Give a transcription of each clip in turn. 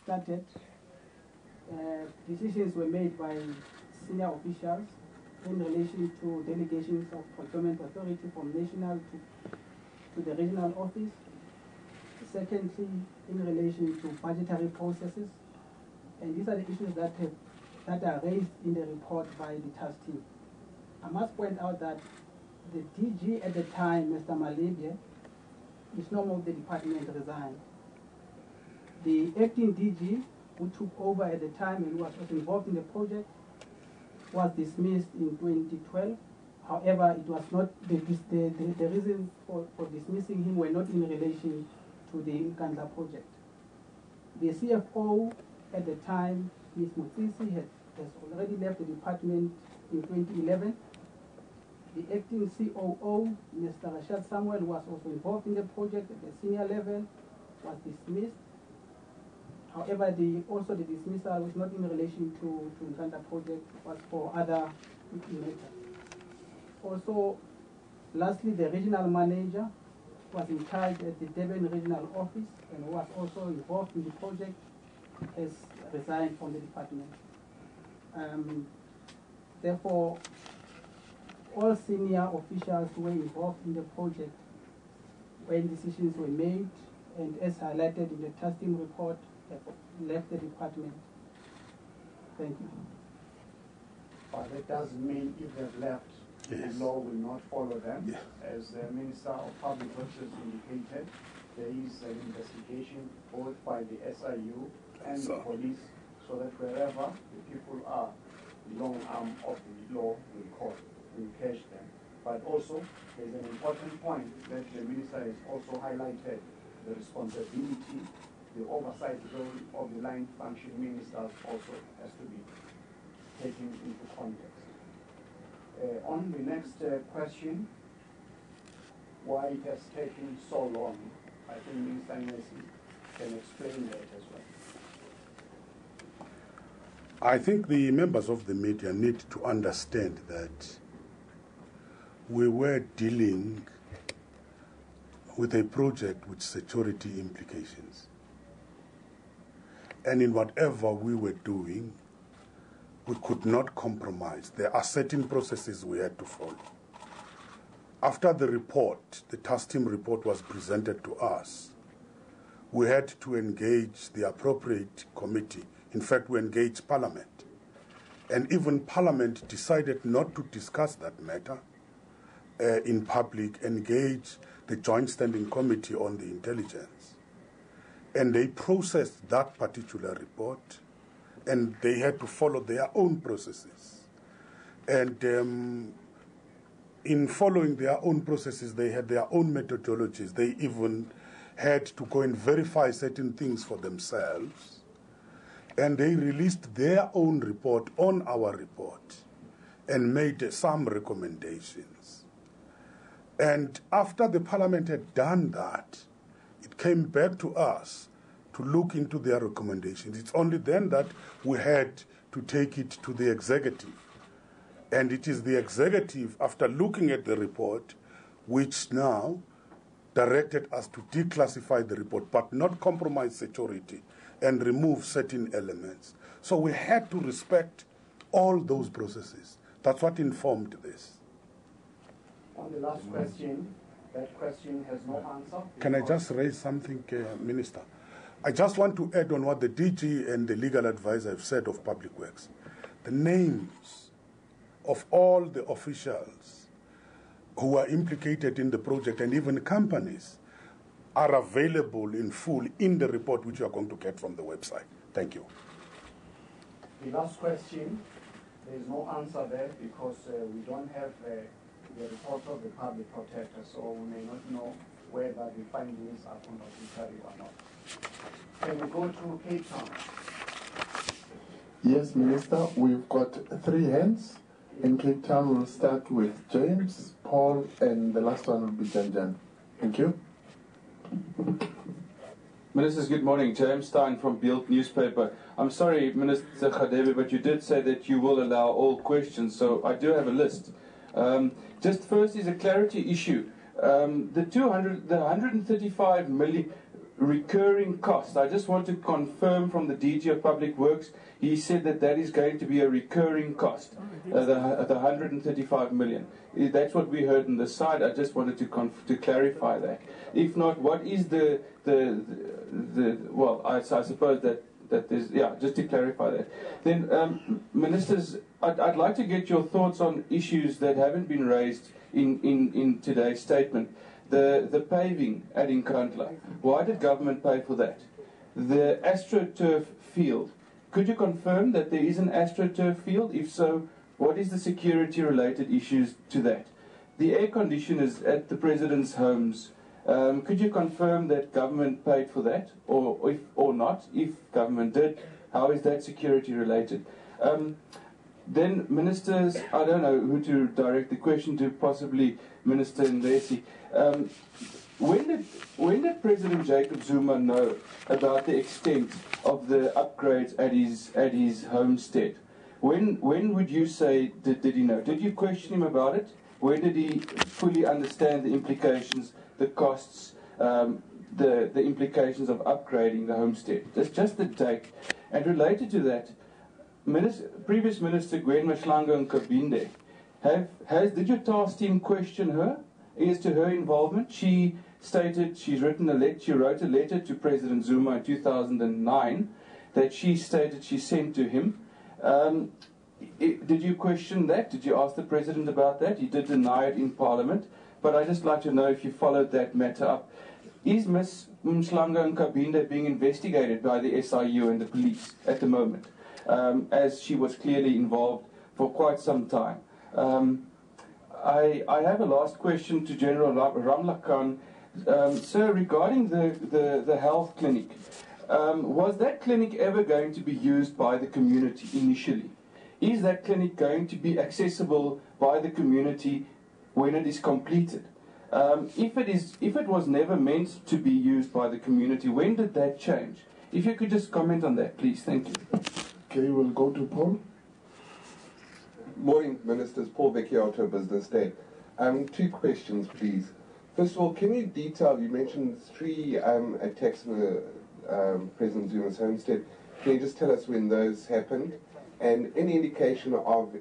started, decisions were made by senior officials in relation to delegations of procurement authority from national to the regional office. Secondly, in relation to budgetary processes. And these are the issues that are raised in the report by the task team. I must point out that the DG at the time, Mr. Malebia, is no more the department, resigned. The acting DG, who took over at the time and who was involved in the project, was dismissed in 2012. However, it was not the reasons for dismissing him were not in relation to the Nkandla project. The CFO at the time, Ms. Mutsisi, has already left the department in 2011. The acting COO, Mr. Rashad Samuel, was also involved in the project at the senior level, was dismissed. However, also the dismissal was not in relation to Nkandla project, it was for other matters. Also, lastly, the regional manager was in charge at the Durban regional office and was also involved in the project, has resigned from the department. Therefore, all senior officials who were involved in the project when decisions were made, and as highlighted in the task team report, have left the department. Thank you. But that doesn't mean if they've left, yes, the law will not follow them. Yeah. As the Minister of Public Works indicated, there is an investigation both by the SIU and the police, so that wherever the people are, the long arm of the law will catch them. But also, there's an important point that the Minister has also highlighted: the responsibility, the oversight role of the line function ministers also has to be taken into context. On the next question, why it has taken so long, I think Minister Nesi can explain that as well. I think the members of the media need to understand that we were dealing with a project with security implications. And in whatever we were doing, we could not compromise. There are certain processes we had to follow. After the report, the task team report was presented to us, we had to engage the appropriate committee. In fact, we engaged Parliament. And even Parliament decided not to discuss that matter in public, engage the Joint Standing Committee on the Intelligence. And they processed that particular report, and they had to follow their own processes. And in following their own processes, they had their own methodologies. They even had to go and verify certain things for themselves. And they released their own report on our report and made some recommendations. And after the Parliament had done that, it came back to us to look into their recommendations. It's only then that we had to take it to the executive. And it is the executive, after looking at the report, which now directed us to declassify the report, but not compromise security and remove certain elements. So we had to respect all those processes. That's what informed this. On the last question, that question has no answer. Can I just raise something, Minister? I just want to add on what the DG and the legal advisor have said of Public Works. The names of all the officials who are implicated in the project and even companies are available in full in the report which you are going to get from the website. Thank you. The last question, there is no answer there because we don't have the report of the public protector, so we may not know whether the findings are contradictory or not. Can we go to Cape Town? Yes, Minister, we've got 3 hands. In Cape Town, we'll start with James, Paul, and the last one will be Jan. Thank you. Ministers, good morning. James Stein from Beeld newspaper. I'm sorry, Minister Khadebe, but you did say that you will allow all questions, so I do have a list. Just first is a clarity issue. The 135 million recurring cost. I just want to confirm from the DG of Public Works, he said that that is going to be a recurring cost, the 135 million. That's what we heard on the side. I just wanted to clarify that. If not, what is well, I suppose that there's, yeah, just to clarify that. Then, ministers, I'd like to get your thoughts on issues that haven't been raised in today's statement. The paving at Nkandla, why did government pay for that? The AstroTurf field, could you confirm that there is an AstroTurf field? If so, what is the security related issues to that? The air conditioners at the President's homes, could you confirm that government paid for that, or not? If government did, how is that security related? Then, ministers, I don't know who to direct the question to, possibly Minister Ndesi. When did President Jacob Zuma know about the extent of the upgrades at his homestead? When would you say did he know? Did you question him about it? When did he fully understand the implications, the costs, the implications of upgrading the homestead? That's just the date. And related to that, previous Minister Gwen Nkandla, did your task team question her as to her involvement? She stated she wrote a letter to President Zuma in 2009 that she stated she sent to him. Did you question that? Did you ask the President about that? He did deny it in Parliament, but I'd just like to know if you followed that matter up. Is Ms. Nkandla being investigated by the SIU and the police at the moment, as she was clearly involved for quite some time? I have a last question to General Ramlakan. Sir, regarding the health clinic, was that clinic ever going to be used by the community initially? Is that clinic going to be accessible by the community when it is completed? If it was never meant to be used by the community, when did that change? If you could just comment on that, please. Thank you. Okay, we'll go to Paul. Morning, Ministers. Paul Vecchiato, Business Day. 2 questions, please. First of all, can you detail, you mentioned 3 attacks on President Zuma's homestead. Can you just tell us when those happened? And any indication of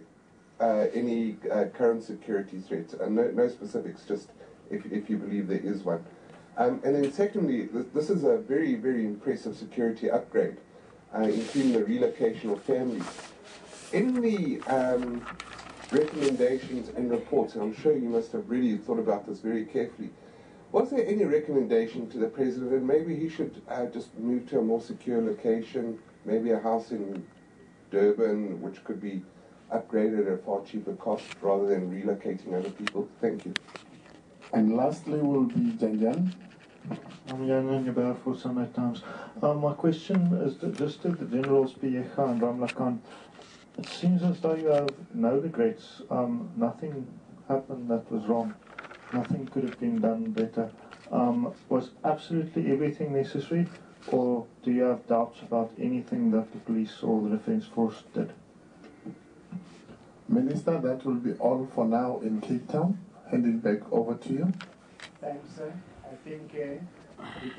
any current security threats? No specifics, just if you believe there is one. And then secondly, this is a very, very impressive security upgrade, including the relocation of families. In the recommendations and reports, and I'm sure you must have really thought about this very carefully, was there any recommendation to the President that maybe he should just move to a more secure location, maybe a house in Durban, which could be upgraded at a far cheaper cost rather than relocating other people? Thank you. And lastly will be Janjan. I'm Jan Ngebel for Sunday Times. My question is just to the Generals Piega and Ramlakan. It seems as though you have no regrets. Nothing happened that was wrong. Nothing could have been done better. Was absolutely everything necessary, or do you have doubts about anything that the police or the Defence Force did? Minister, that will be all for now in Cape Town. Handing back over to you. Thanks, sir. I think the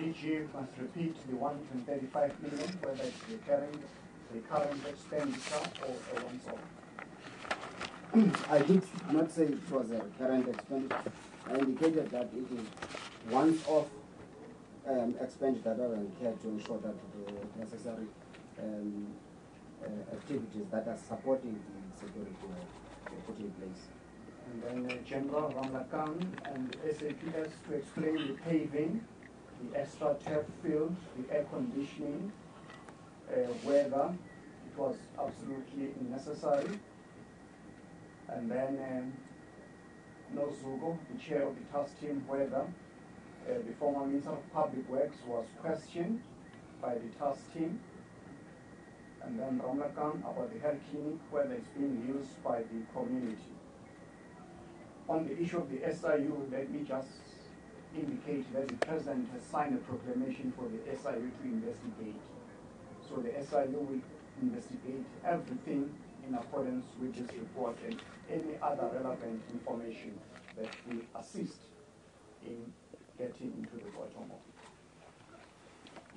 DG must repeat the 135 million, whether it's the current expenditure or a once-off. I did not say it was a current expenditure. I indicated that it is once-off expenditure that are incurred to ensure that the necessary activities that are supporting the security are put in place. And then General Ramlakan and SAPS to explain the paving, the extra turf field, the air conditioning, whether it was absolutely necessary. And then Nozugo, the chair of the task team, whether the former Minister of Public Works was questioned by the task team. And then Ramlakan about the health clinic, whether it's being used by the community. On the issue of the SIU, let me just indicate that the President has signed a proclamation for the SIU to investigate. So the SIU will investigate everything in accordance with this report and any other relevant information that will assist in getting into the bottom of it.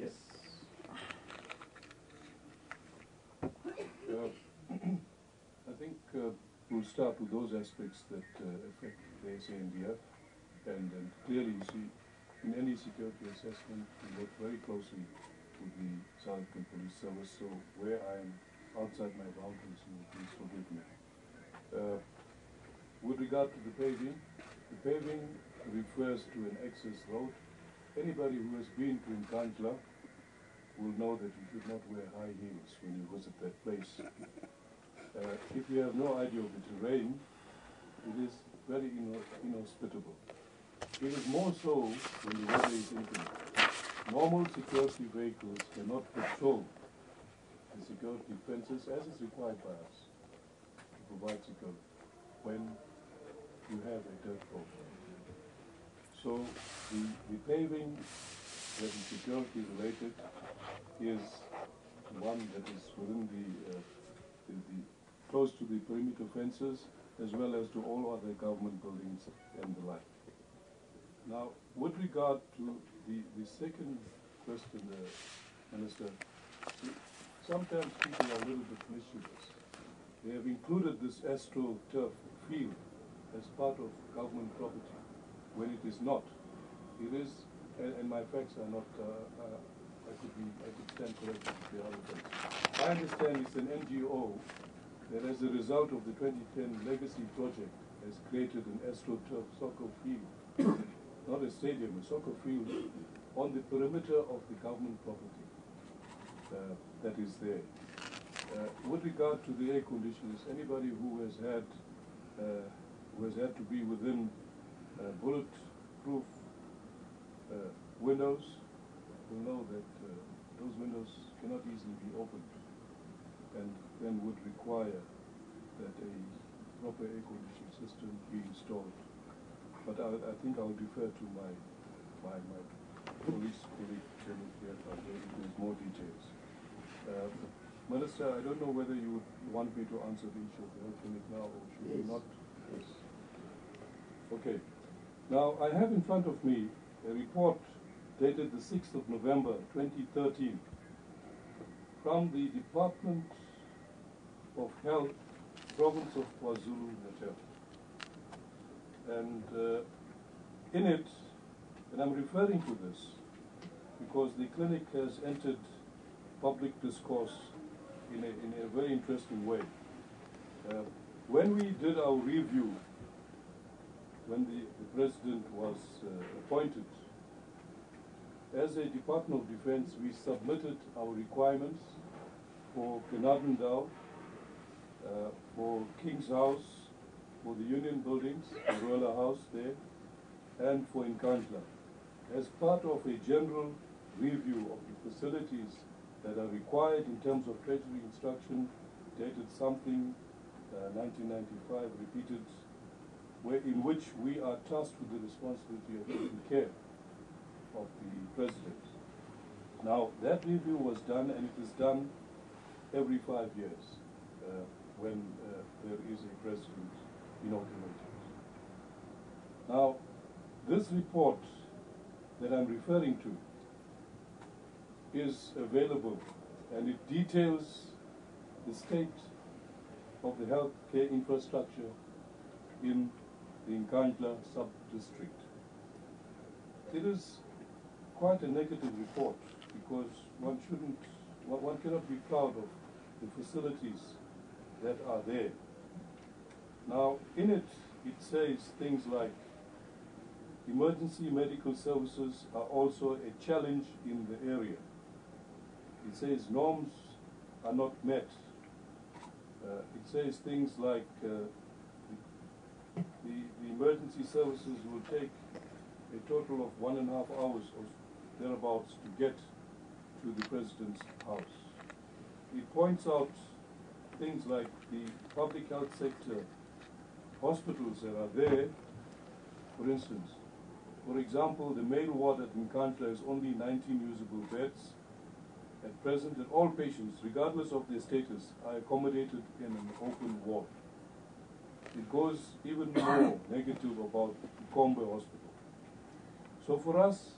Yes. I think we'll start with those aspects that affect the SANDF, and clearly you see in any security assessment we work very closely with the South African Police Service, so where I am outside my boundaries, you will please forgive me. With regard to the paving refers to an access road. Anybody who has been to Nkandla will know that you should not wear high heels when you visit that place. If you have no idea of the terrain, it is very inhospitable. It is more so when the weather is inclement. Normal security vehicles cannot patrol the security fences as is required by us to provide security when you have a dirt road. So the paving that is security related is one that is within the close to the perimeter fences, as well as to all other government buildings and the like. Now, with regard to the second question, Minister, sometimes people are a little bit mischievous. They have included this AstroTurf field as part of government property, when it is not. It is, and my facts are not, I could stand corrected if there are other facts. I understand it's an NGO that as a result of the 2010 Legacy Project has created an AstroTurf soccer field, not a stadium, a soccer field, on the perimeter of the government property that is there. With regard to the air conditioners, anybody who has had to be within bulletproof windows will know that those windows cannot easily be opened, and then would require that a proper air conditioning system be installed. But I think I'll defer to my police colleague, with more details. Minister, I don't know whether you would want me to answer the issue of the health clinic now, or should we not? Yes. Okay. Now, I have in front of me a report dated the 6th of November 2013 from the Department of Health, Province of Kwazulu Natal. And in it, and I'm referring to this because the clinic has entered public discourse in a very interesting way. When we did our review, when the President was appointed, as a Department of Defense, we submitted our requirements for Nkandla, for King's House, for the Union Buildings, the Royal House there, and for Nkandla, as part of a general review of the facilities that are required in terms of Treasury instruction, dated something 1995, repeated, in which we are tasked with the responsibility of taking care of the President. Now, that review was done, and it is done every 5 years when there is a President inaugurated. Now, this report that I'm referring to is available, and it details the state of the healthcare infrastructure in the Nkandla sub-district. It is quite a negative report because one cannot be proud of the facilities that are there. Now, in it, it says things like emergency medical services are also a challenge in the area. It says norms are not met. It says things like the emergency services will take a total of 1.5 hours or thereabouts to get to the President's house. It points out things like the public health sector hospitals that are there. For instance, for example, the male ward at Nkandla is only 19 usable beds. At present, and all patients, regardless of their status, are accommodated in an open ward. It goes even more negative about Kombe Hospital. So for us,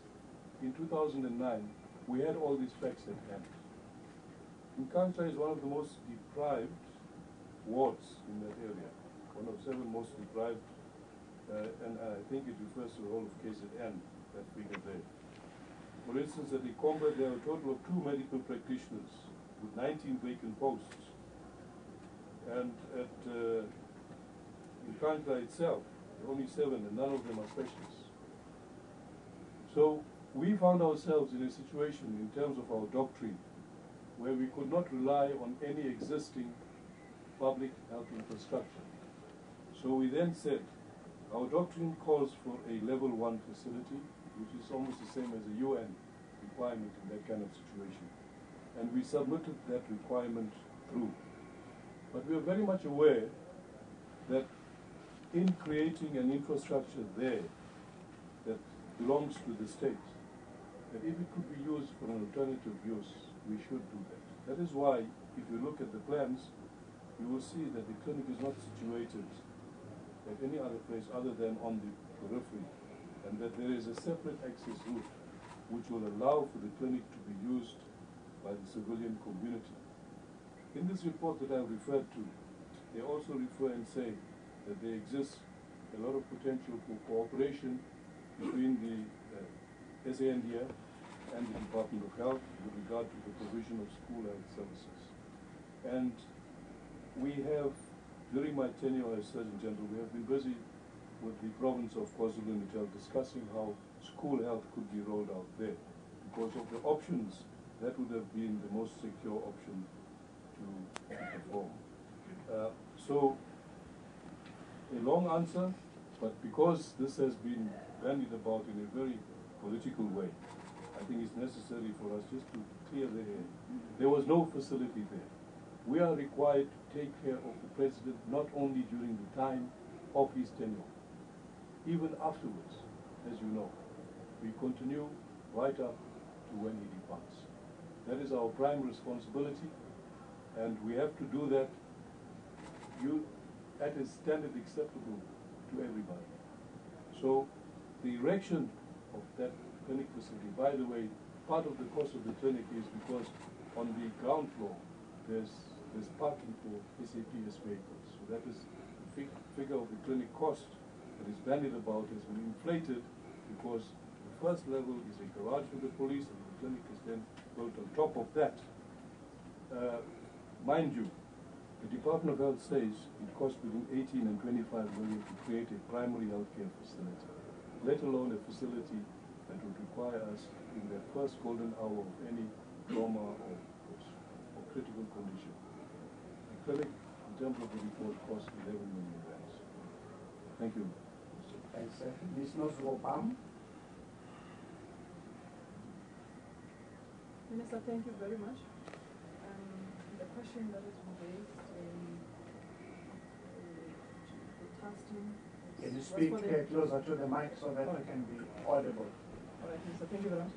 in 2009, we had all these facts at hand. Nkandla is one of the most deprived wards in that area, one of 7 most deprived, and I think it refers to the whole of KZN, that figure there. For instance, at Ikomba, there are a total of 2 medical practitioners with 19 vacant posts. And at Nkandla itself, there are only 7, and none of them are specialists. So we found ourselves in a situation in terms of our doctrine where we could not rely on any existing public health infrastructure. So we then said, our doctrine calls for a level 1 facility, which is almost the same as a UN requirement in that kind of situation. And we submitted that requirement through. But we are very much aware that in creating an infrastructure there that belongs to the state, that if it could be used for an alternative use, we should do that. That is why, if you look at the plans, you will see that the clinic is not situated at any other place other than on the periphery, and that there is a separate access route which will allow for the clinic to be used by the civilian community. In this report that I have referred to, they also refer and say that there exists a lot of potential for cooperation between the SANDF and the Department of Health with regard to the provision of school health services. And we have, during my tenure as Surgeon General, we have been busy with the province of Kwazulu Natal discussing how school health could be rolled out there. Because of the options, that would have been the most secure option to perform. So, a long answer, but because this has been bandied about in a very political way, I think it's necessary for us just to clear the air. There was no facility there. We are required to take care of the President not only during the time of his tenure, even afterwards, as you know. We continue right up to when he departs. That is our prime responsibility, and we have to do that at a standard acceptable to everybody. So the erection of that clinic facility, by the way, part of the cost of the clinic is because on the ground floor there's parking for SAPS vehicles. So that is the figure of the clinic cost that is bandied about has been inflated because the first level is a garage for the police and the clinic is then built on top of that. Mind you, the Department of Health says it costs between 18 and 25 million to create a primary healthcare facility, let alone a facility that would require us in the first golden hour of any trauma or critical condition. The clinic, in terms of the report, cost 11 million rands. Thank you. Thanks, sir. Ms. Noswopam. Minister, thank you very much. The question that is raised the testing. Can you speak closer to the mic so that you can be audible? All right, Minister, thank you very much.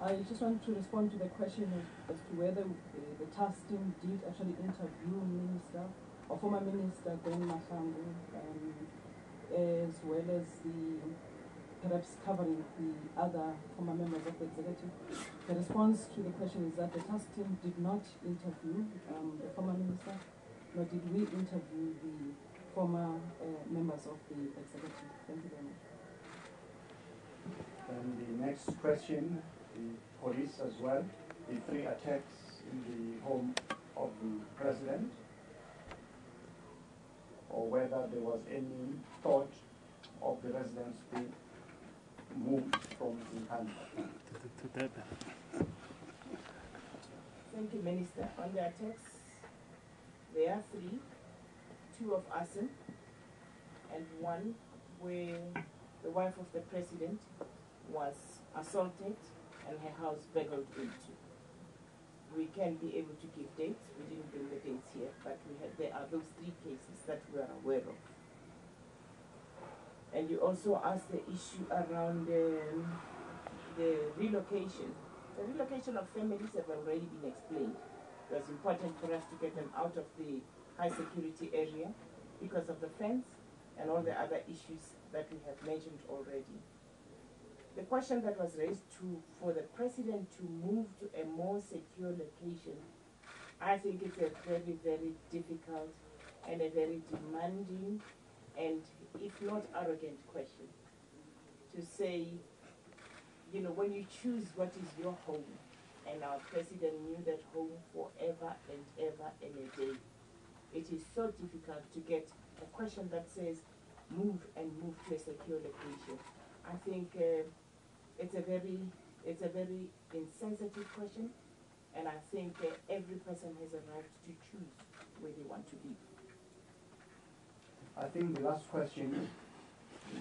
I just want to respond to the question as to whether the task team did actually interview Minister or former Minister Gwen Mahlangu, as well as perhaps covering the other former members of the executive. The response to the question is that the task team did not interview the former minister, nor did we interview the former members of the executive. Thank you very much. And the next question, the police as well, the 3 attacks in the home of the president, or whether there was any thought of the residents being moved from Nkandla. Thank you, Minister. On the attacks, there are 3, 2 of arson, and 1 where the wife of the president was assaulted and her house burgled into. We can be able to give dates. We didn't bring the dates here, but there are those 3 cases that we are aware of. And you also asked the issue around the relocation. The relocation of families have already been explained. It was important for us to get them out of the high security area because of the fence and all the other issues that we have mentioned already. the question that was raised for the president to move to a more secure location, I think it's a very, very difficult and a very demanding and, if not arrogant, question. To say, you know, when you choose what is your home, and our president knew that home forever and ever and a day, it is so difficult to get a question that says, move to a secure location. I think it's a very insensitive question, and I think every person has a right to choose where they want to be. I think the last question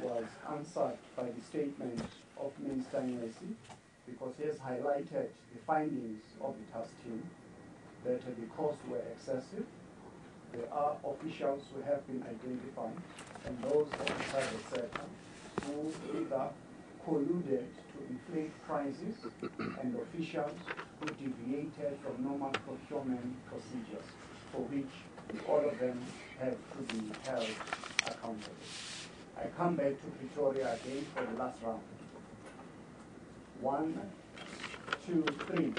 was answered by the statement of Minister Nyesi, because he has highlighted the findings of the task team, that the costs were excessive. There are officials who have been identified, and those of the private sector who either colluded to inflate prices, and officials who deviated from normal procurement procedures, for which all of them have to be held accountable. I come back to Pretoria again for the last round. 1, 2, 3.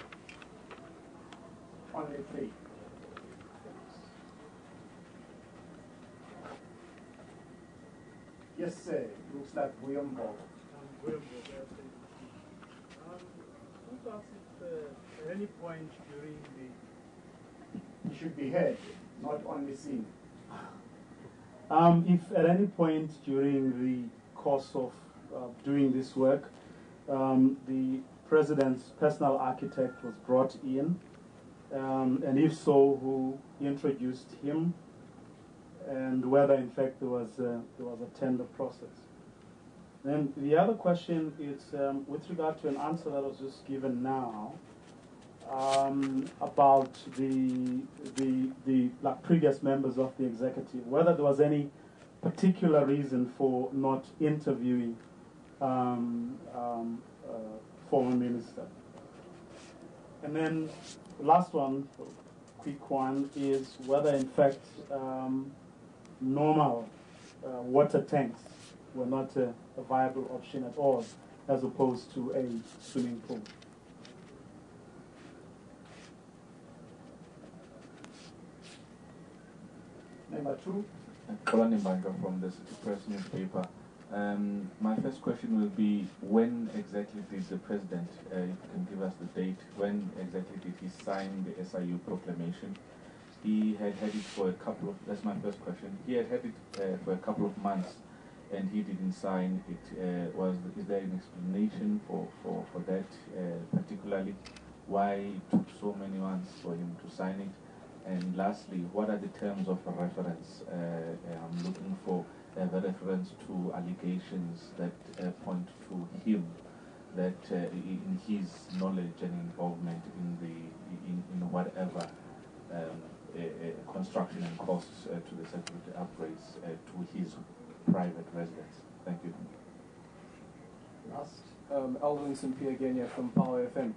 Only 3. Yes, sir. Looks like William Ball. William Ball. At any point during the... He should be heard, not only seen. If at any point during the course of doing this work, the president's personal architect was brought in, and if so, who introduced him, and whether in fact there was a tender process. Then the other question is with regard to an answer that was just given now about the previous members of the executive, whether there was any particular reason for not interviewing former minister. And then the last one, quick one, is whether in fact normal water tanks were not a viable option at all, as opposed to a swimming pool. Number 2. Colin Mbanga from the City Press newspaper. My first question will be, when exactly did the president, if you can give us the date, when exactly did he sign the SIU proclamation? He had it for a couple of, that's my first question, he had it for a couple of months and he didn't sign it. Is there an explanation for that, particularly why it took so many months for him to sign it? And lastly, what are the terms of reference? I'm looking for a reference to allegations that point to him, that in his knowledge and involvement in whatever construction and costs to the security upgrades to his private residence. Thank you. Last. Alvin Simpia again here from Power FM.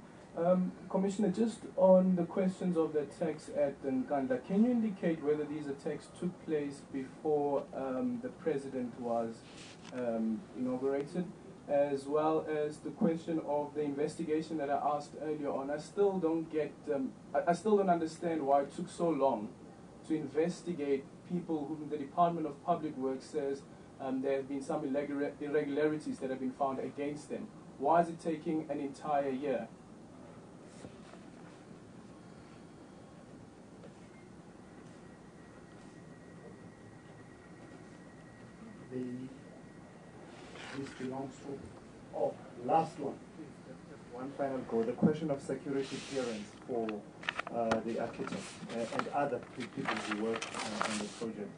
Commissioner, just on the questions of the attacks at Nkandla, can you indicate whether these attacks took place before the president was inaugurated, as well as the question of the investigation that I asked earlier on? I still don't get, I still don't understand why it took so long to investigate people whom the Department of Public Works says there have been some irregularities that have been found against them. Why is it taking an entire year? This belongs to, oh, last one. One final go. The question of security clearance for the architect and other people who work on the project.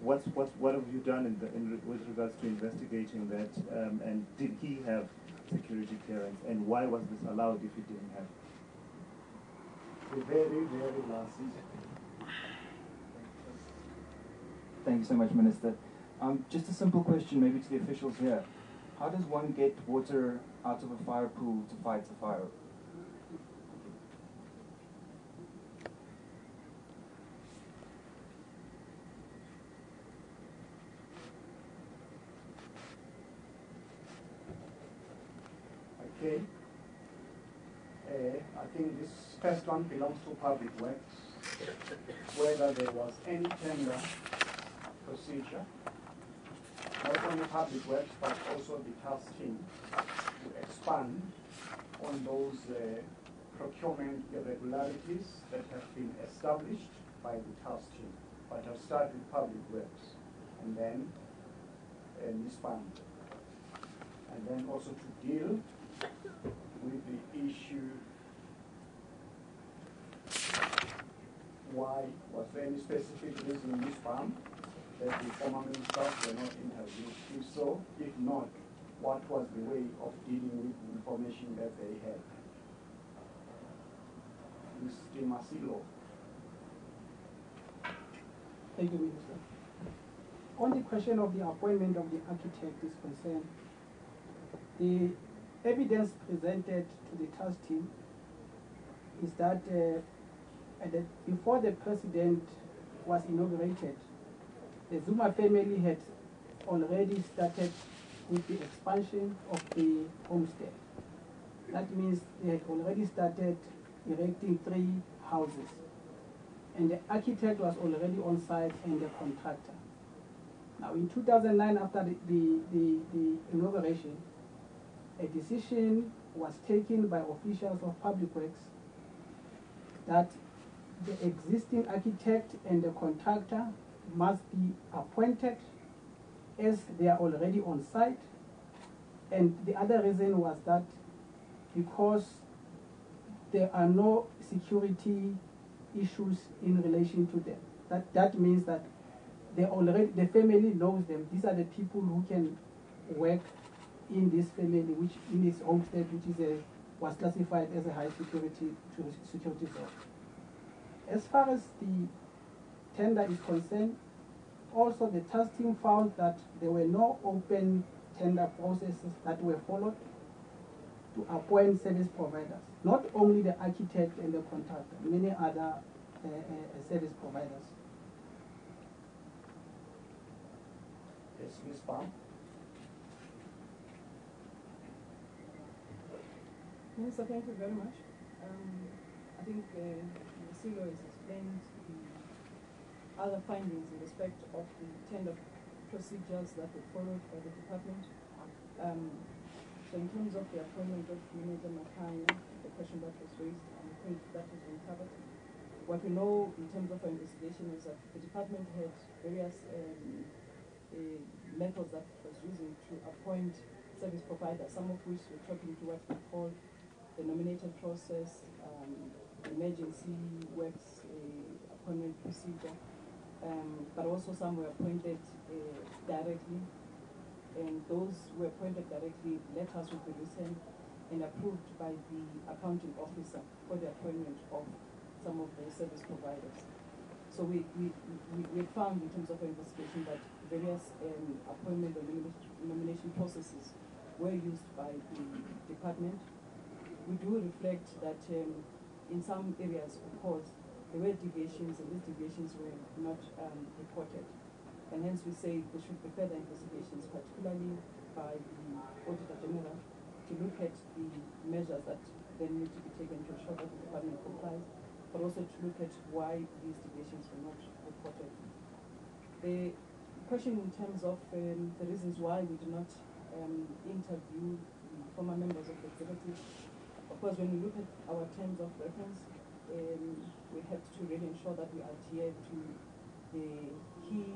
What have you done with regards to investigating that? And did he have security clearance? And why was this allowed if he didn't have it? The very, very last. Thank you so much, Minister. Just a simple question maybe to the officials here. How does one get water out of a fire pool to fight a fire? Okay. I think this first one belongs to Public Works, whether there was any tender procedure, not only Public Works, but also the task team to expand on those procurement irregularities that have been established by the task team, but have started with Public Works and then expand. And then also to deal with the issue, why was there any specific reason in this farm that the former ministers were not interviewed? If so, if not, what was the way of dealing with the information that they had? Mr. Masilo. Thank you, Minister. On the question of the appointment of the architect is concerned, the evidence presented to the task team is that before the president was inaugurated, the Zuma family had already started with the expansion of the homestead. That means they had already started erecting 3 houses. And the architect was already on site and the contractor. Now in 2009, after the inauguration, a decision was taken by officials of Public Works that the existing architect and the contractor must be appointed as they are already on site. And the other reason was that because there are no security issues in relation to them. That means that the family knows them. These are the people who can work in this family, which in this homestead, which was classified as a high security zone. As far as the tender is concerned, also the task team found that there were no open tender processes that were followed to appoint service providers. Not only the architect and the contractor, many other service providers. Yes, Ms. Palm. Minister, thank you very much. I think Silo has explained the other findings in respect of the tender procedures that were followed by the department. So in terms of the appointment of Manager Makanya, the question that was raised, I think that has been covered. What we know in terms of our investigation is that the department had various methods that it was using to appoint service providers, some of which were talking to what we call the nominated process, emergency works appointment procedure, but also some were appointed directly. And those who were appointed directly, letters will be written and approved by the accounting officer for the appointment of some of the service providers. So we found in terms of our investigation that various appointment or nomination processes were used by the department. We do reflect that in some areas, of course, there were deviations, and these deviations were not reported. And hence we say there should be further investigations, particularly by the Auditor General, to look at the measures that then need to be taken to ensure that the department complies, but also to look at why these deviations were not reported. The question in terms of the reasons why we do not interview the former members of the executive, of course, when we look at our terms of reference, we have to really ensure that we adhere to the key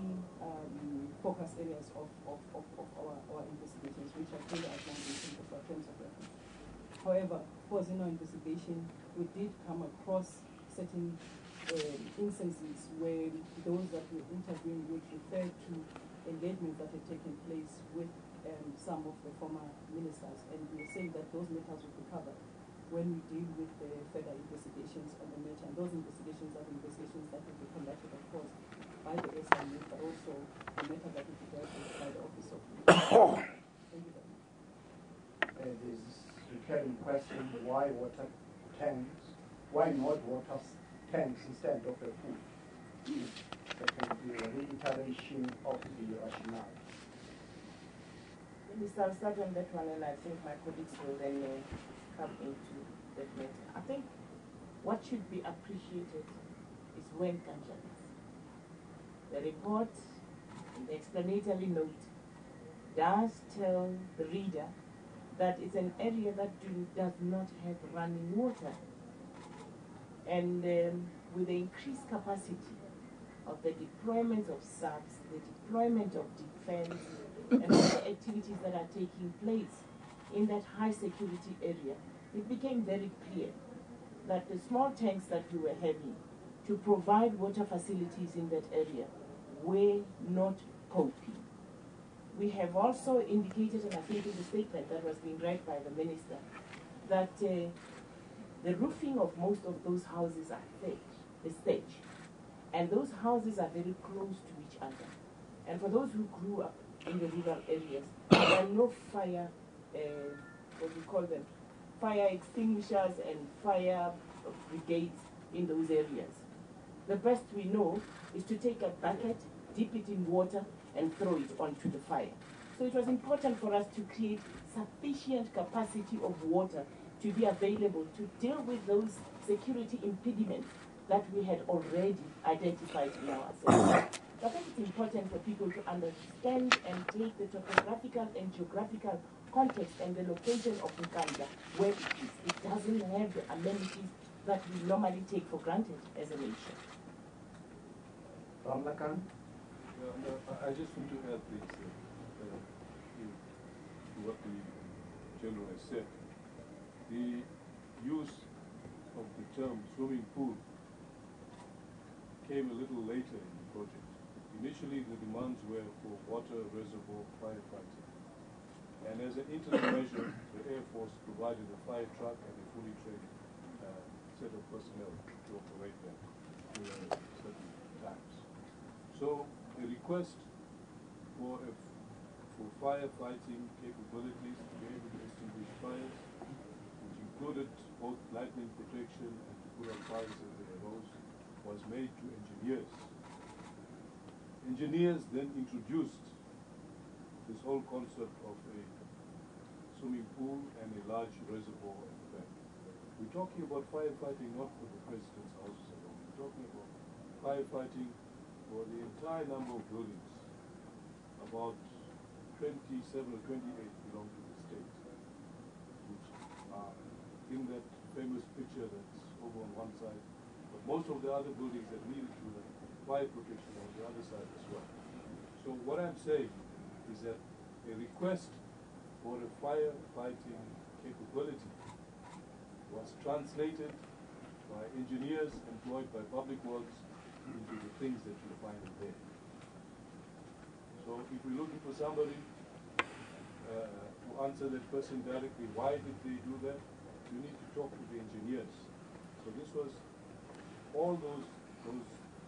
focus areas of our investigations, which are clearly outlined in terms of our terms of reference. However, of course, in our investigation, we did come across certain instances where those that we interviewed would refer to engagements that had taken place with some of the former ministers, and we are saying that those matters will be covered when we deal with the further investigations on the matter. And those investigations are the investigations that will be conducted, of course, by the SIU, but also the matter that will be dealt with by the Office of Thank you very much. This recurring question, why water tanks? Why not water tanks instead of a pool? That can be a reiteration of the rationale. Minister, I'll start on that one, and I think my colleagues will then come into that matter. I think what should be appreciated is when Nkandla. The report, the explanatory note, does tell the reader that it's an area that does not have running water. And with the increased capacity of the deployment of SABs, the deployment of defense, and other activities that are taking place in that high security area, it became very clear that the small tanks that we were having to provide water facilities in that area were not coping. We have also indicated, and I think in the statement that was being read by the minister, that the roofing of most of those houses are thatched, and those houses are very close to each other. And for those who grew up in the rural areas, there are no fire, what we call them, fire extinguishers and fire brigades in those areas. The best we know is to take a bucket, dip it in water, and throw it onto the fire. So it was important for us to create sufficient capacity of water to be available to deal with those security impediments that we had already identified in our assessment. I think it's important for people to understand and take the topographical and geographical context and the location of Nkandla where it is. It doesn't have the amenities that we normally take for granted as a nation. Ramlakan? I just want to add this to what the General has said. The use of the term swimming pool came a little later in the project. Initially, the demands were for water reservoir firefighting. And as an interim measure, the Air Force provided a fire truck and a fully trained set of personnel to operate them during certain times. So a request for firefighting capabilities to be able to extinguish fires, which included both lightning protection and to put out fires as they arose, was made to engineers. Engineers then introduced this whole concept of a swimming pool and a large reservoir at the back. We're talking about firefighting not for the president's houses alone. We're talking about firefighting for the entire number of buildings. About 27 or 28 belong to the state, which are in that famous picture that's over on one side. But most of the other buildings that needed to have fire protection on the other side as well. So what I'm saying is that a request for a firefighting capability was translated by engineers employed by Public Works into the things that you find there. So if we're looking for somebody to answer that question directly, why did they do that? You need to talk to the engineers. So this was all those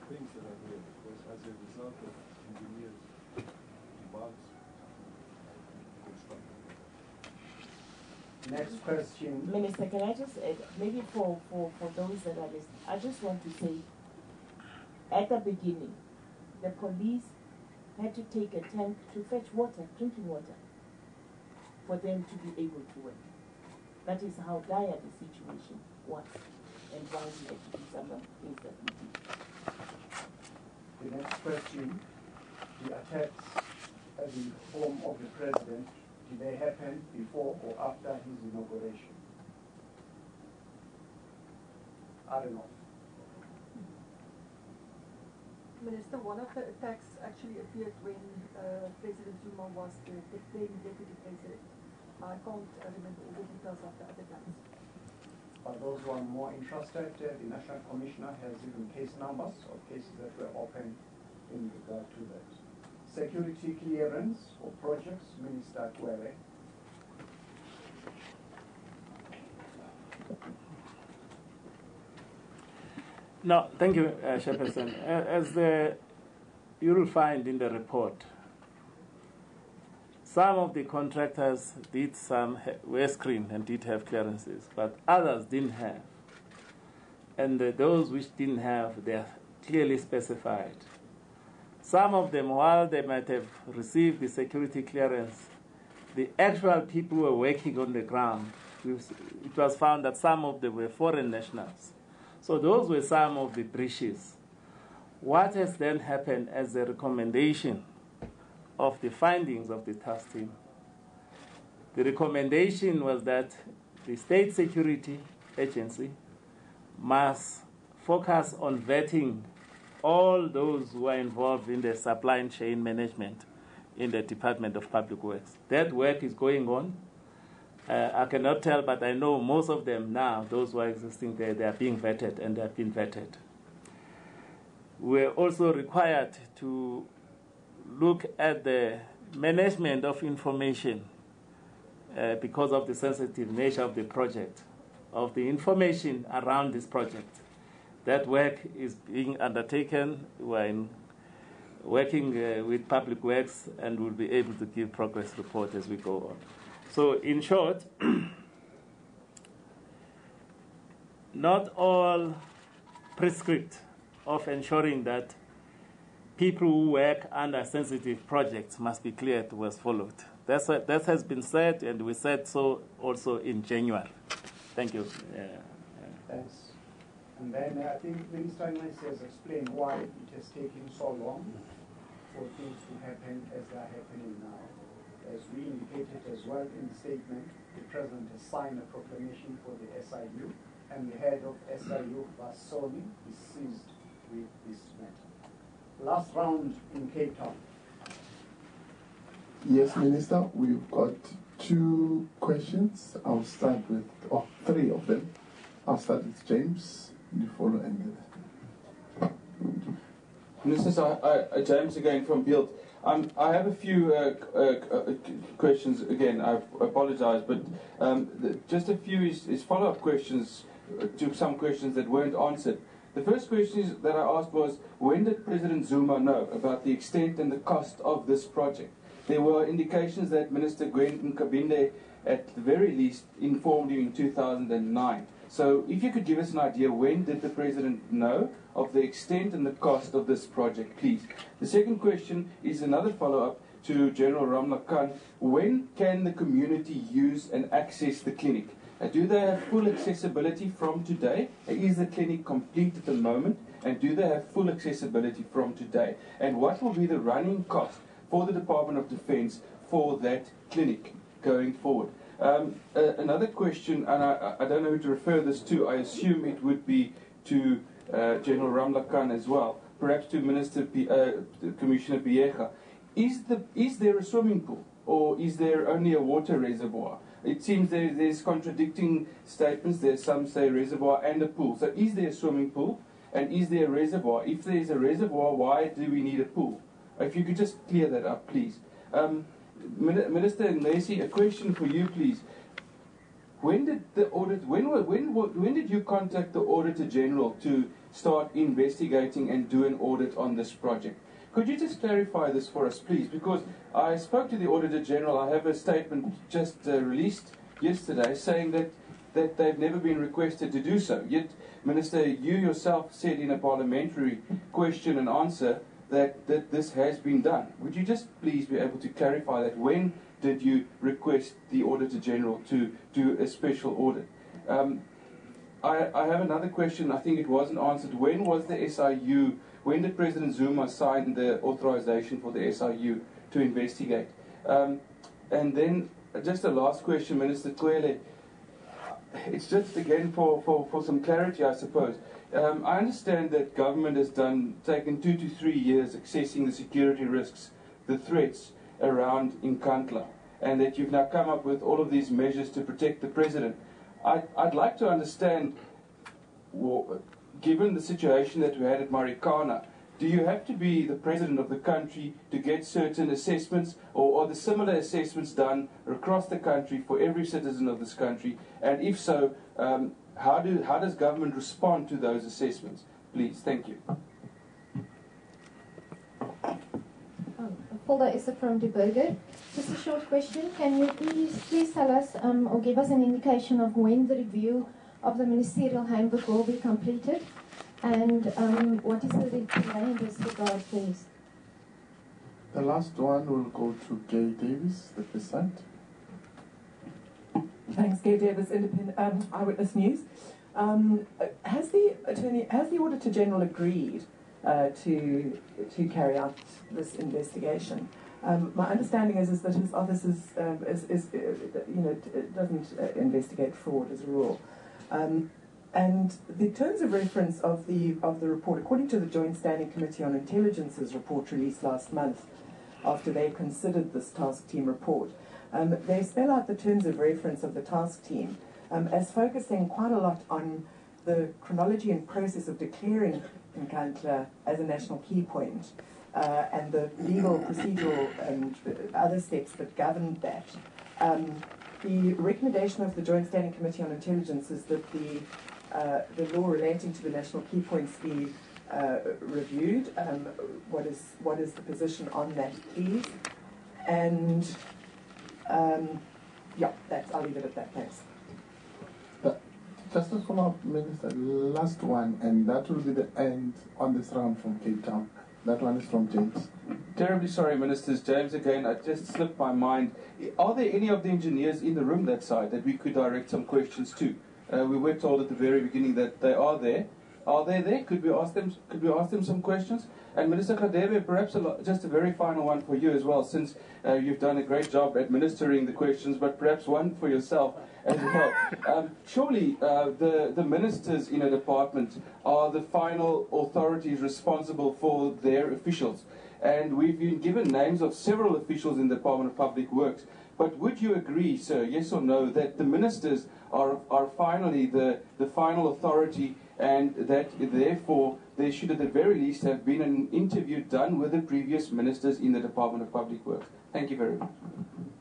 things that are there was as a result of engineers' demands construction. Next question. Minister, can I just add, maybe for those that are listening, I just want to say, at the beginning, the police had to take a tank to fetch water, drinking water, for them to be able to work. That is how dire the situation was, and why we had to do some of the things that we did. The next question, the attacks at the home of the president, did they happen before or after his inauguration? I don't know. Minister, one of the attacks actually appeared when President Zuma was the then deputy president. I can't remember all the details of the other times. For those who are more interested, the National Commissioner has even case numbers of cases that were opened in regard to that. Security clearance for projects, Minister Kwele. No, thank you, Chairperson. As you will find in the report, some of the contractors were screened and did have clearances, but others didn't have. And those which didn't have, they are clearly specified. Some of them, while they might have received the security clearance, the actual people who were working on the ground, it was found that some of them were foreign nationals. So those were some of the breaches. What has then happened as a recommendation of the findings of the task team? The recommendation was that the State Security Agency must focus on vetting all those who are involved in the supply chain management in the Department of Public Works. That work is going on. I cannot tell, but I know most of them now, those who are existing there, they are being vetted, and they have been vetted. We're also required to look at the management of information because of the sensitive nature of the project, of the information around this project. That work is being undertaken. We're working with Public Works, and we'll be able to give progress report as we go on. So in short, not all prescript of ensuring that people who work under sensitive projects must be cleared was followed. That has been said, and we said so also in January. Thank you. Thanks. And then I think Minister has explained why it has taken so long for things to happen as they are happening now. As we indicated as well in the statement, the President has signed a proclamation for the SIU, and the head of SIU, Vasoni, is seized with this matter. Last round in Cape Town. Yes, Minister, we've got 2 questions. I'll start with, 3 of them. I'll start with James, you follow, and Minister, James again from Build. I have a few questions. Again, I apologize, but just a few is follow-up questions to some questions that weren't answered. The first question that I asked was, when did President Zuma know about the extent and the cost of this project? There were indications that Minister Nkandla, at the very least, informed you in 2009. So if you could give us an idea, when did the President know of the extent and the cost of this project, please? The second question is another follow-up to General Ramlakan. When can the community use and access the clinic? Do they have full accessibility from today? Is the clinic complete at the moment? And do they have full accessibility from today? And what will be the running cost for the Department of Defense for that clinic going forward? Another question, and I don't know who to refer this to. I assume it would be to General Ramlakan as well, perhaps to Commissioner Biecha. Is there a swimming pool, or is there only a water reservoir? It seems there's contradicting statements. There's some say reservoir and a pool. So is there a swimming pool, and is there a reservoir? If there's a reservoir, why do we need a pool? If you could just clear that up, please. Minister Nesi, a question for you, please. When did the audit? When did you contact the Auditor General to start investigating and do an audit on this project? Could you just clarify this for us, please? Because I spoke to the Auditor General. I have a statement just released yesterday saying that they've never been requested to do so. Yet, Minister, you yourself said in a parliamentary question and answer that this has been done. Would you just please be able to clarify that? When did you request the Auditor General to do a special audit? I have another question. I think it wasn't answered. When was the SIU, when did President Zuma sign the authorization for the SIU to investigate? And then just a last question, Minister Kwele. It's just again for some clarity, I suppose. I understand that government has taken 2 to 3 years assessing the security risks, the threats around Nkandla, and that you've now come up with all of these measures to protect the President. I'd like to understand, given the situation that we had at Marikana, do you have to be the President of the country to get certain assessments, or are the similar assessments done across the country for every citizen of this country? And if so, how does government respond to those assessments? Please, thank you. Hilda Issa from De Burger. Just a short question. Can you please tell us or give us an indication of when the review of the Ministerial Handbook will be completed? And what is the delay in this regard, please? The last one will go to Gay Davis, the President. Thanks, Gabe Davis, Independent Eyewitness News. Has the Auditor General agreed to carry out this investigation? My understanding is that his office doesn't investigate fraud as a rule. And the terms of reference of the report, according to the Joint Standing Committee on Intelligence's report released last month, after they considered this task team report, they spell out the terms of reference of the task team as focusing quite a lot on the chronology and process of declaring Nkandla as a national key point, and the legal, procedural, and other steps that govern that. The recommendation of the Joint Standing Committee on Intelligence is that the law relating to the national key points be reviewed. What is the position on that, please? And yeah, I'll leave it at that. Thanks. Just to follow up, Minister, last one, and that will be the end on this round from Cape Town. That one is from James. Terribly sorry, Ministers. James again. I just slipped my mind. Are there any of the engineers in the room that side that we could direct some questions to? We were told at the very beginning that they are there. Are they there? Could we ask them? Could we ask them some questions? And Minister Kadebe, perhaps just a very final one for you as well, since you've done a great job administering the questions, but perhaps one for yourself as well. Surely the ministers in a department are the final authorities responsible for their officials. And we've been given names of several officials in the Department of Public Works. But would you agree, sir, yes or no, that the ministers are finally the final authority, and that therefore there should at the very least have been an interview done with the previous ministers in the Department of Public Works? Thank you very much.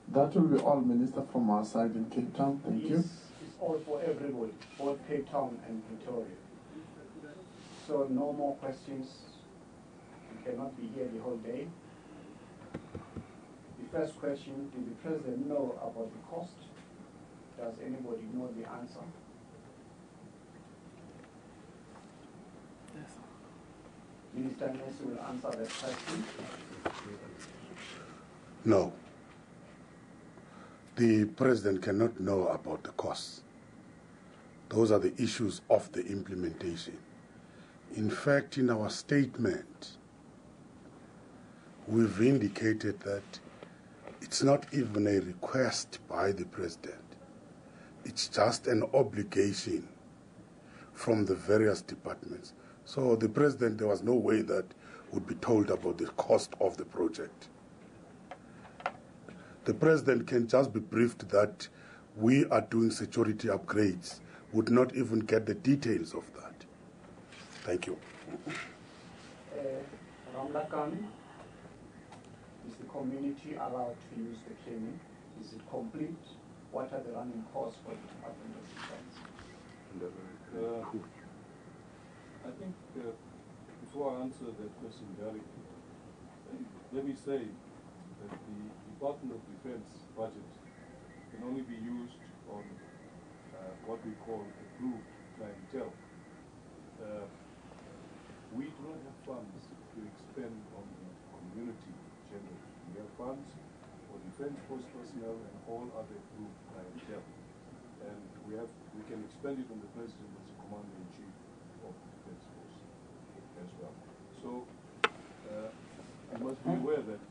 That will be all, Minister, from our side in Cape Town. Thank you. It's all for everybody, both Cape Town and Pretoria. So no more questions. We cannot be here the whole day. The first question, did the President know about the cost? Does anybody know the answer? Yes. Minister Messi will answer that question. No. The President cannot know about the costs. Those are the issues of the implementation. In fact, in our statement, we've indicated that it's not even a request by the President. It's just an obligation from the various departments. So the President, there was no way that would be told about the cost of the project. The President can just be briefed that we are doing security upgrades, would not even get the details of that. Thank you. Ramlakan, is the community allowed to use the clinic? Is it complete? What are the running costs for the Department of Defense? I think before I answer that question directly, let me say that the Department of Defense budget can only be used on what we call approved clientele. We do not have funds to expend on the community generally. We have funds for Defense Force personnel and all other approved clientele. And we can expend it on the President as the Commander-in-Chief of the Defense Force as well. So you must be aware that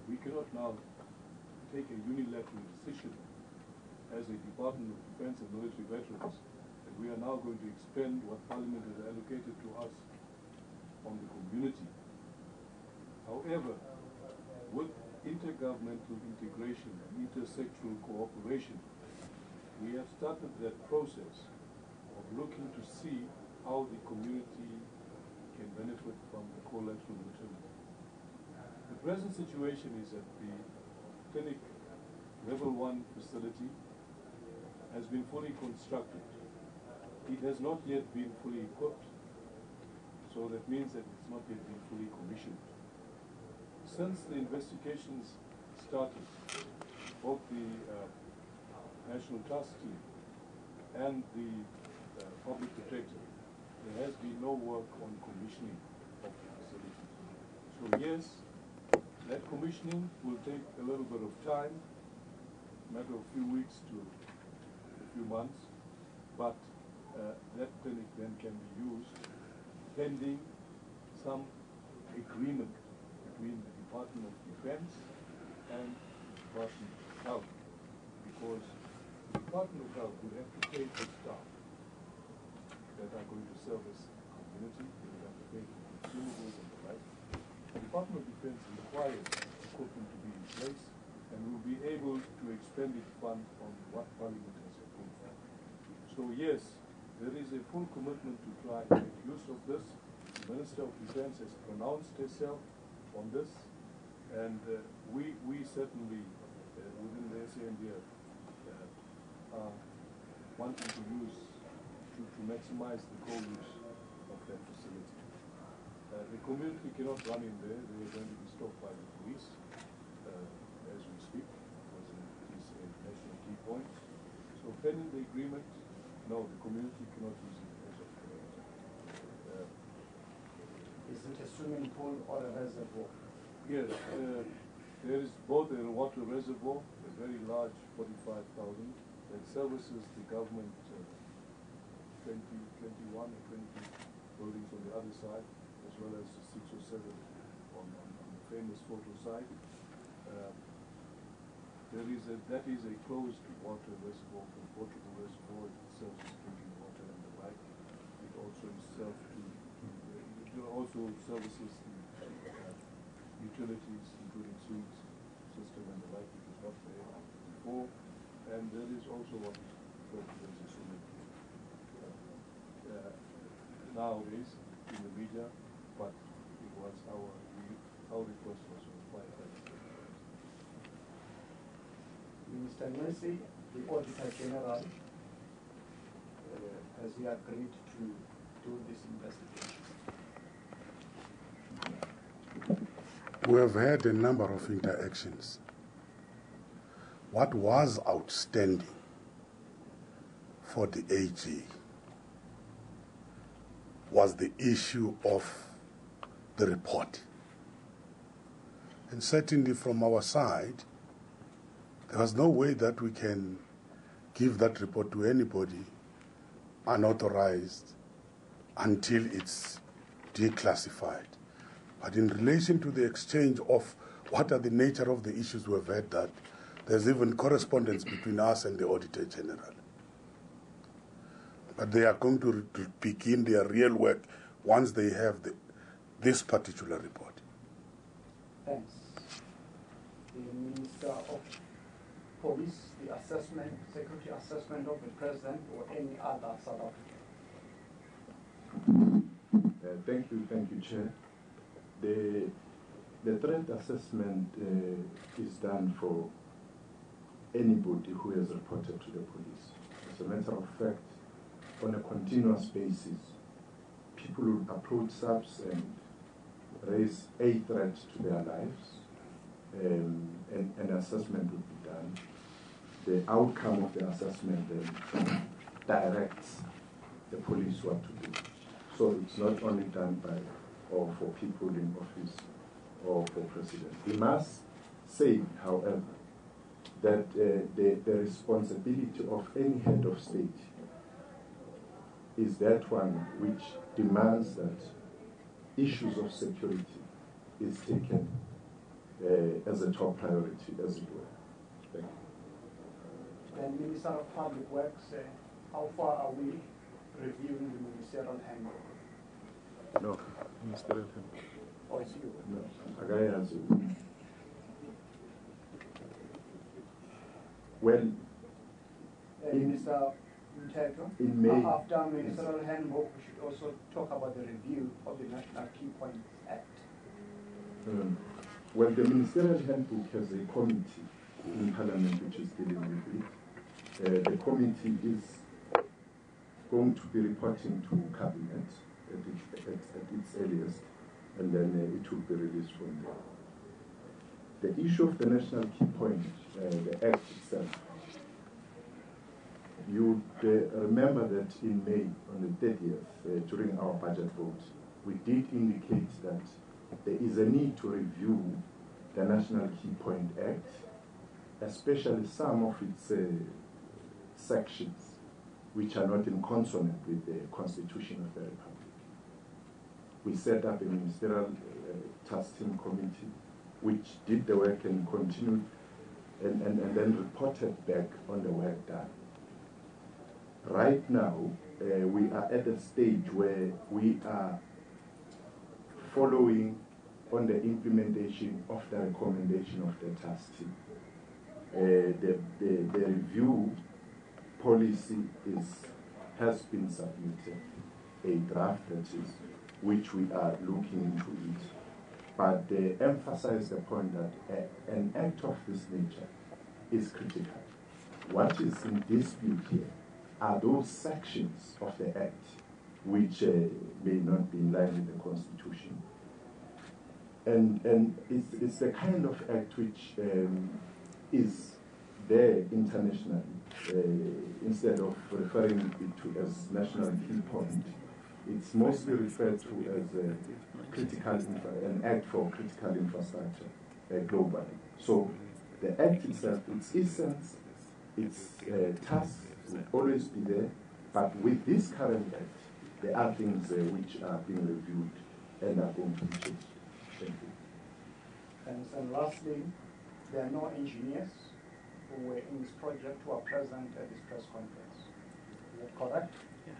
we cannot now take a unilateral decision as a Department of Defense and Military Veterans that we are now going to expend what Parliament has allocated to us on the community. However, with intergovernmental integration and intersectoral cooperation, we have started that process of looking to see how the community can benefit from the collateral utility. The present situation is that the clinic level 1 facility has been fully constructed. It has not yet been fully equipped, so that means that it's not yet been fully commissioned. Since the investigations started, both the National Task Team and the Public Protector, there has been no work on commissioning of the facility. So yes, that commissioning will take a little bit of time, a matter of few weeks to few months, but that clinic then can be used pending some agreement between the Department of Defense and the Department of Health, because the Department of Health would have to pay for staff that are going to service the community, they would have to pay for consumables and the like. The Department of Defense requires equipment to be in place and will be able to expend its funds on what Parliament has approved. So yes, there is a full commitment to try and make use of this. The Minister of Defense has pronounced herself on this, and we certainly, within the SANDF, are wanting to use, to maximize the co-use of that facility. The community cannot run in there. They are going to be stopped by the police as we speak, because it is a national key point. So pending the agreement, no, the community cannot use it as of today. Is it a swimming pool or a reservoir? Yes, there is both a water reservoir, a very large 45,000, that services the government 20, 21 or 20 buildings on the other side, as well as 6 or 7 on the famous photo site. That is a closed water reservoir, a portable reservoir. It serves drinking water and the like. It also services the utilities, including sewage system and the like, which was not there before. And there is also what is referred to as a swimming pool nowadays in the media, but it was our request was required by the Minister Mercy, the Auditor General, has he agreed to do this investigation? We have had a number of interactions. What was outstanding for the AG was the issue of the report. And certainly from our side, there was no way that we can give that report to anybody unauthorized until it's declassified. But in relation to the exchange of what are the nature of the issues we've had, that there's even correspondence between us and the Auditor General. But they are going to begin their real work once they have this particular report. Thanks. The Minister of Police, the assessment, security assessment of the President or any other South African. Thank you, Chair. The threat assessment is done for anybody who has reported to the police. As a matter of fact, on a continuous basis, people will approach SABS and raise a threat to their lives, and an assessment will be done. The outcome of the assessment then directs the police what to do. So it's not only done by or for people in office or for president. We must say, however, that the responsibility of any head of state is that one which demands that issues of security is taken as a top priority, as it were. Thank you. And Minister of Public Works, how far are we reviewing the ministerial handbook? No, Ministerial handbook. Oh, it's you? No, Agaya has you. Well, Minister Mthetho, in May, after ministerial handbook, we should also talk about the review of the National Key Points Act. Well, the Ministerial handbook has a committee in Parliament which is dealing with it. The committee is going to be reporting to Cabinet at its earliest, and then it will be released from there. The issue of the National Key Point, the Act itself, you remember that in May, on the 30th, during our budget vote, we did indicate that there is a need to review the National Key Point Act, especially some of its sections which are not in consonant with the Constitution of the Republic. We set up a ministerial task team committee which did the work and continued and then reported back on the work done. Right now, we are at a stage where we are following on the implementation of the recommendation of the task team. The review policy has been submitted, a draft that is, which we are looking into it. But they emphasize the point that an act of this nature is critical. What is in dispute here are those sections of the act which may not be in line with the Constitution. And it's the kind of act which is there internationally. Instead of referring it to as national key point, it's mostly referred to as an act for critical infrastructure globally. So the act itself, its essence, its tasks will always be there, but with this current act, there are things which are being reviewed and are going to be changed. Thank you. And lastly, there are no engineers who were in this project who are present at this press conference. Is that correct? Yeah.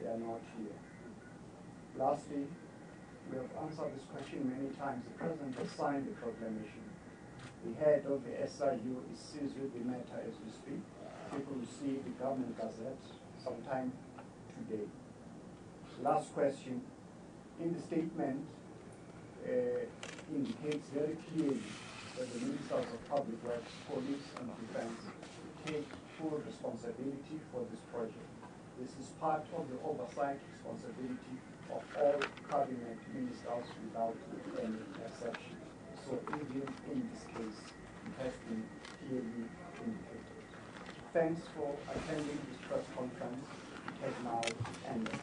They are not here. Lastly, we have answered this question many times. The President has signed the proclamation. The head of the SIU is seized with the matter as we speak. People will see the government gazette sometime today. Last question. In the statement, indicates very clearly that the Ministers of Public Works, Police and Defense take full responsibility for this project. This is part of the oversight responsibility of all cabinet ministers without any exception. So even in this case, it has been clearly indicated. Thanks for attending this press conference. It has now ended.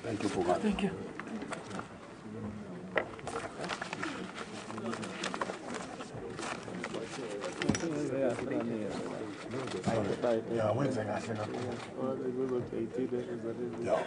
Thank you, Puga. Thank you. Yeah, when's I Yeah.